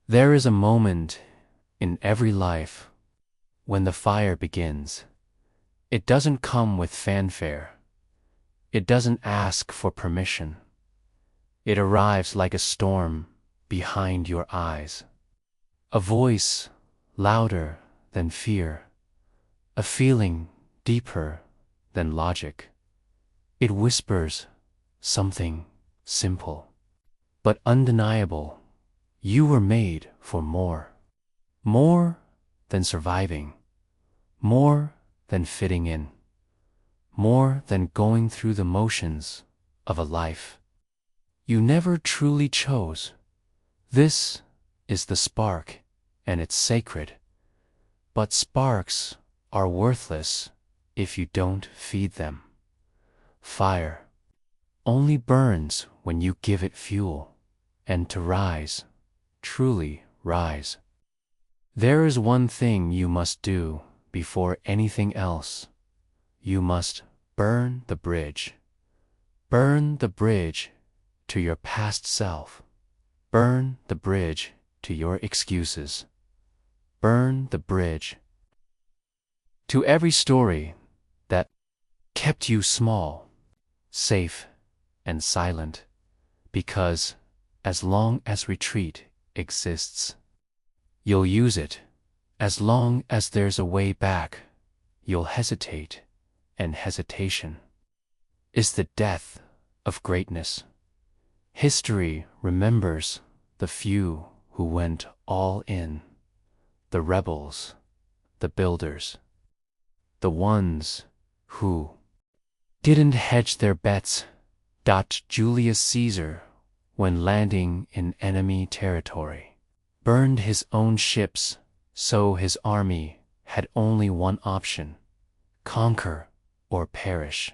There is a moment in every life when the fire begins. It doesn't come with fanfare. It doesn't ask for permission. It arrives like a storm behind your eyes. A voice louder than fear. A feeling deeper than logic. It whispers something simple, but undeniable. You were made for more. More than surviving. More than fitting in. More than going through the motions of a life you never truly chose. This is the spark, and it's sacred. But sparks are worthless if you don't feed them. Fire only burns when you give it fuel, and to rise, truly rise, there is one thing you must do before anything else. You must burn the bridge. Burn the bridge to your past self. Burn the bridge to your excuses. Burn the bridge to every story that kept you small, safe, and silent, because as long as retreat exists, you'll use it. As long as there's a way back, you'll hesitate, and hesitation is the death of greatness. History remembers the few who went all in, the rebels, the builders, the ones who didn't hedge their bets. Julius Caesar, when landing in enemy territory, burned his own ships, so his army had only one option: conquer or perish.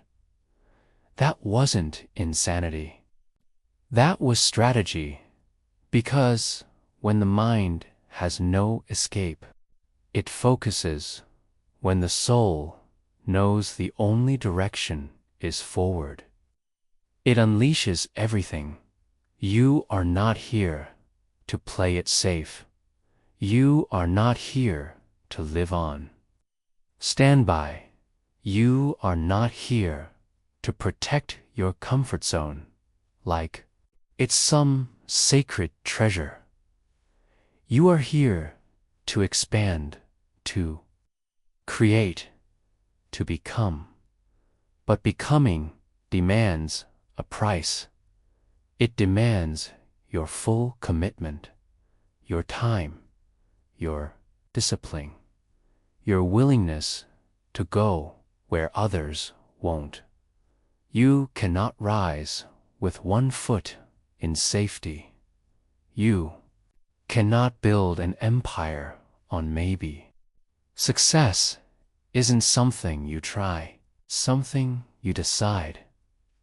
That wasn't insanity. That was strategy, because when the mind has no escape, it focuses. When the soul knows the only direction is forward, it unleashes everything. You are not here to play it safe. You are not here to live on standby. You are not here to protect your comfort zone like it's some sacred treasure. You are here to expand, to create, to become. But becoming demands a price. It demands your full commitment, your time, your discipline, your willingness to go where others won't. You cannot rise with one foot in safety. You cannot build an empire on maybe. Success isn't something you try, something you decide,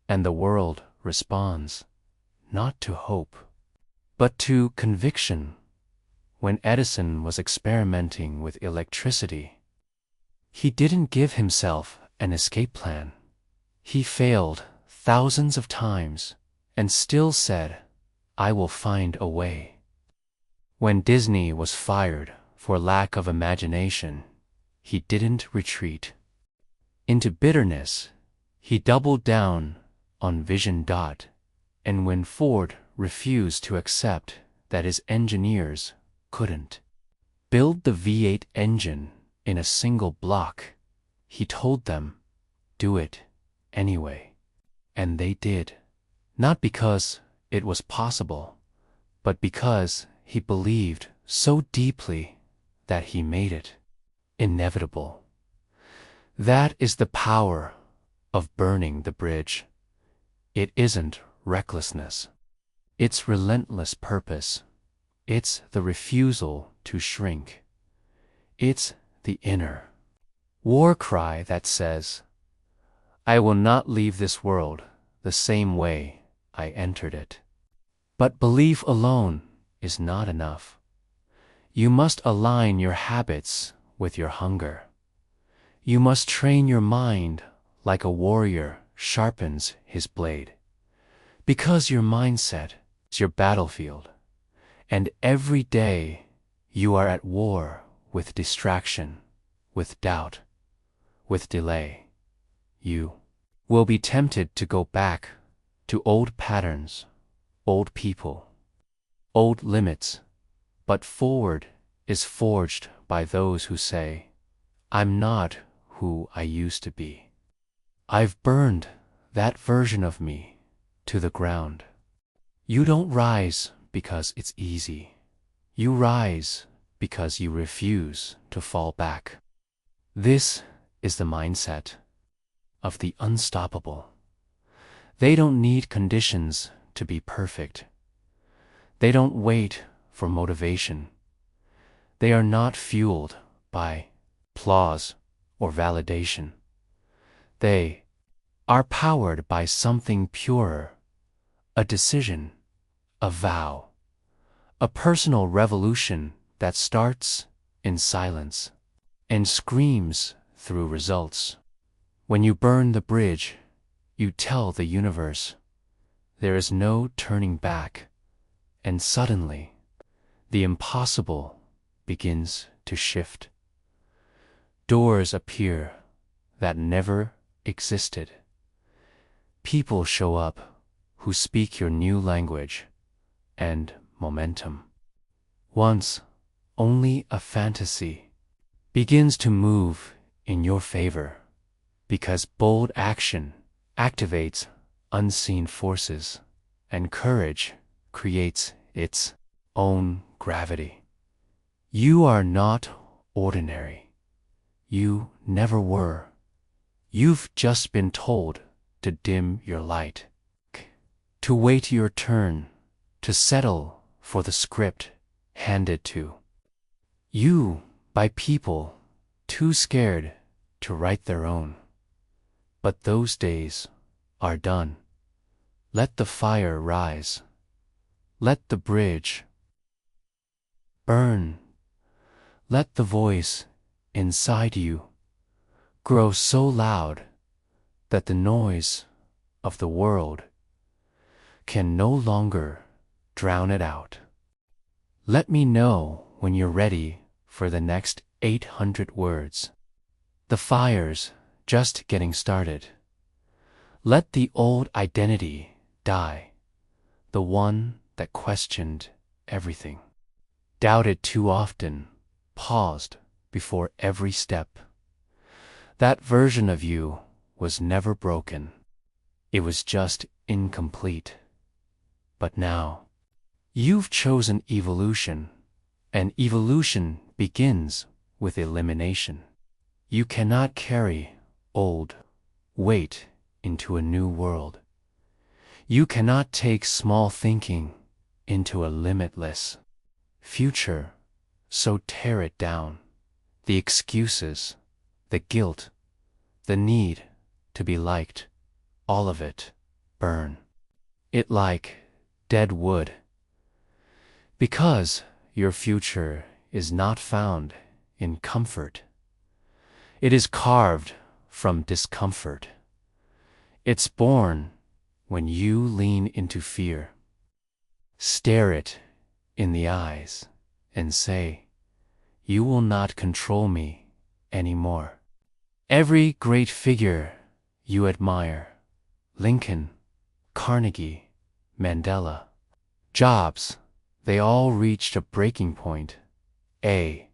and the world responds, not to hope, but to conviction. When Edison was experimenting with electricity, he didn't give himself an escape plan. He failed thousands of times and still said, "I will find a way." When Disney was fired for lack of imagination, he didn't retreat into bitterness. He doubled down on vision. And when Ford refused to accept that his engineers couldn't build the V8 engine in a single block, he told them, "Do it anyway." And they did, not because it was possible, but because he believed so deeply that he made it inevitable. That is the power of burning the bridge. It isn't recklessness. It's relentless purpose. It's the refusal to shrink. It's the inner war cry that says, "I will not leave this world the same way I entered it." But belief alone is not enough. You must align your habits with your hunger. You must train your mind like a warrior sharpens his blade, because your mindset is your battlefield, And every day you are at war with distraction, with doubt, with delay. You will be tempted to go back to old patterns, old people, old limits, but forward is forged by those who say, I'm not who I used to be. I've burned that version of me to the ground. You don't rise because it's easy. You rise because you refuse to fall back. This is the mindset of the unstoppable. They don't need conditions to be perfect. They don't wait for motivation. They are not fueled by applause or validation. They are powered by something purer, a decision, a vow, a personal revolution that starts in silence and screams through results. When you burn the bridge, you tell the universe, there is no turning back, and suddenly, the impossible begins to shift. Doors appear that never existed. People show up who speak your new language, and momentum, once only a fantasy, begins to move in your favor, because bold action activates unseen forces, and courage creates its own gravity. You are not ordinary. You never were. You've just been told to dim your light, to wait your turn, to settle for the script handed to you by people too scared to write their own. But those days are done. Let the fire rise. Let the bridge burn. Let the voice inside you grow so loud that the noise of the world can no longer drown it out. Let me know when you're ready for the next 800 words. The fire's just getting started. Let the old identity die, the one that questioned everything, doubted too often, paused before every step. That version of you was never broken. It was just incomplete. But now, you've chosen evolution, and evolution begins with elimination. You cannot carry old weight into a new world. You cannot take small thinking into a limitless future, so tear it down. The excuses, the guilt, the need to be liked, all of it, burn it like dead wood. Because your future is not found in comfort. It is carved from discomfort. It's born when you lean into fear. Stare it in the eyes and say, you will not control me anymore. Every great figure you admire, Lincoln, Carnegie, Mandela, Jobs, they all reached a breaking point, a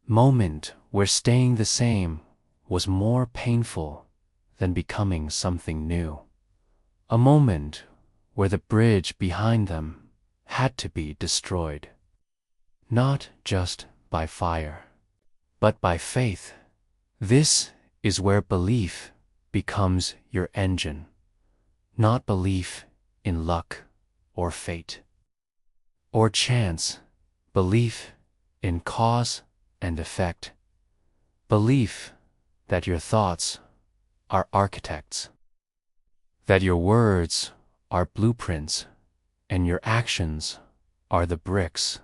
moment where staying the same was more painful than becoming something new. A moment where the bridge behind them had to be destroyed, not just by fire, but by faith. This is where belief becomes your engine, not belief in luck or fate or chance, belief in cause and effect, belief that your thoughts are architects, that your words are blueprints, and your actions are the bricks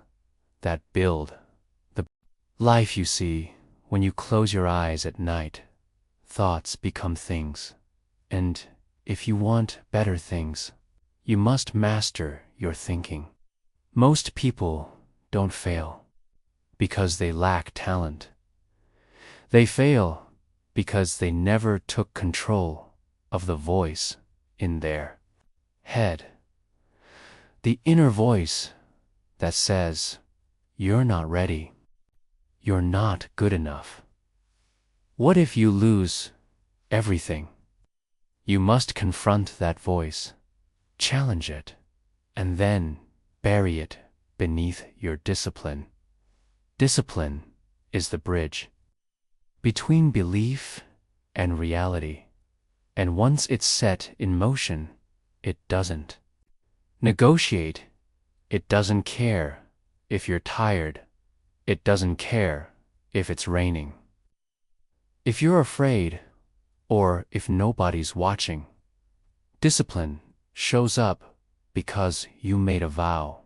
that build the life you see. When you close your eyes at night, thoughts become things, and if you want better things, you must master your thinking. Most people don't fail because they lack talent. They fail because they never took control of the voice in their head. The inner voice that says, "You're not ready. You're not good enough." What if you lose everything? You must confront that voice, challenge it, and then bury it beneath your discipline. Discipline is the bridge between belief and reality, and once it's set in motion, it doesn't negotiate. It doesn't care if you're tired. It doesn't care if it's raining, if you're afraid, or if nobody's watching. Discipline shows up because you made a vow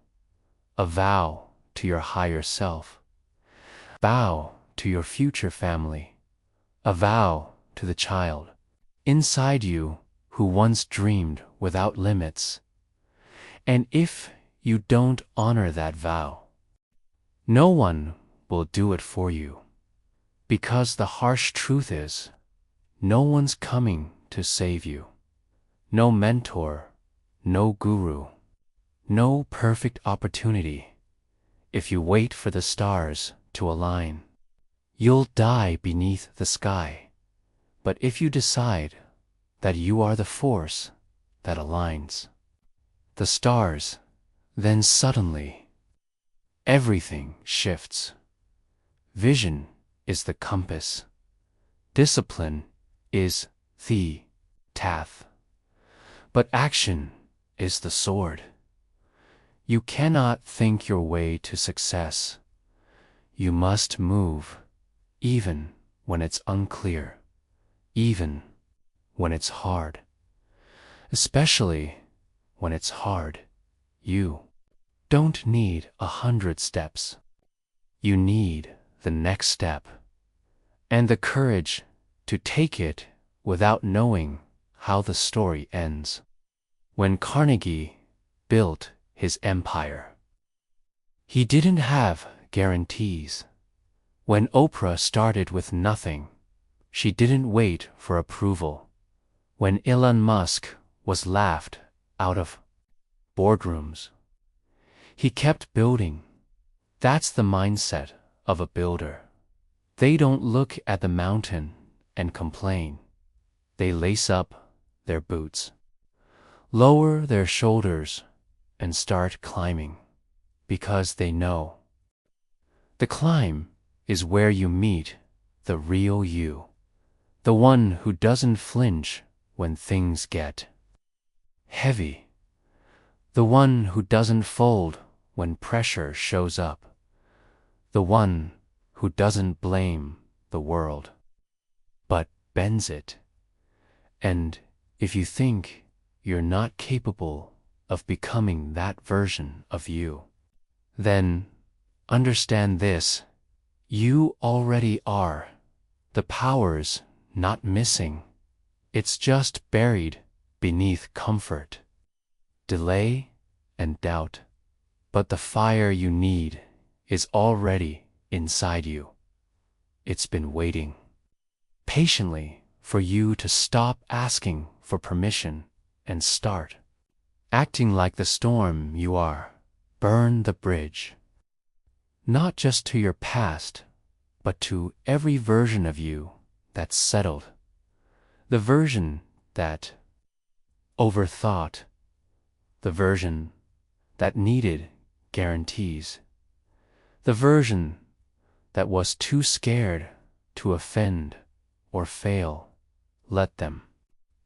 to your higher self, vow to your future family, a vow to the child inside you who once dreamed without limits. And if you don't honor that vow, no one will do it for you, because the harsh truth is, no one's coming to save you. No mentor, no guru, no perfect opportunity. If you wait for the stars to align, you'll die beneath the sky. But if you decide that you are the force that aligns the stars, then suddenly everything shifts. Vision is the compass. Discipline is the path. But action is the sword. You cannot think your way to success. You must move, even when it's unclear, even when it's hard. Especially when it's hard. You don't need 100 steps. You need the next step, and the courage to take it without knowing how the story ends. When Carnegie built his empire, he didn't have guarantees. When Oprah started with nothing, she didn't wait for approval. When Elon Musk was laughed out of boardrooms, he kept building. That's the mindset of a builder. They don't look at the mountain and complain. They lace up their boots, lower their shoulders, and start climbing, because they know the climb is where you meet the real you, the one who doesn't flinch when things get heavy, the one who doesn't fold when pressure shows up, the one who doesn't blame the world, but bends it. And if you think you're not capable of becoming that version of you, then understand this: you already are. The power's not missing. It's just buried beneath comfort, delay, and doubt. But the fire you need is already inside you. It's been waiting patiently for you to stop asking for permission and start acting like the storm you are. Burn the bridge, not just to your past, but to every version of you that's settled. The version that overthought, the version that needed guarantees, the version that was too scared to offend or fail. Let them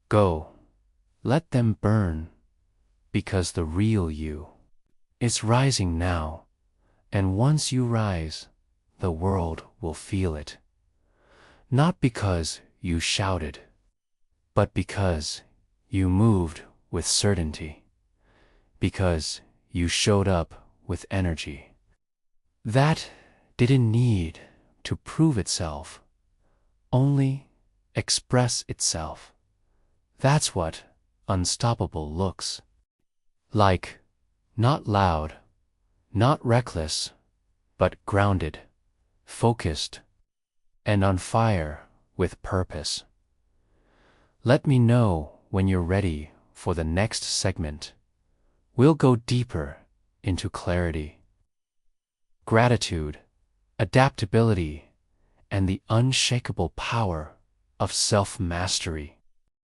go. Let them burn, because the real you is rising now, and once you rise, the world will feel it. Not because you shouted, but because you moved with certainty, because you showed up with energy that didn't need to prove itself, only express itself. That's what unstoppable looks like. Not loud, Not reckless, but grounded, focused, and on fire with purpose. Let me know when you're ready for the next segment. We'll go deeper into clarity, gratitude, adaptability, and the unshakable power of self-mastery.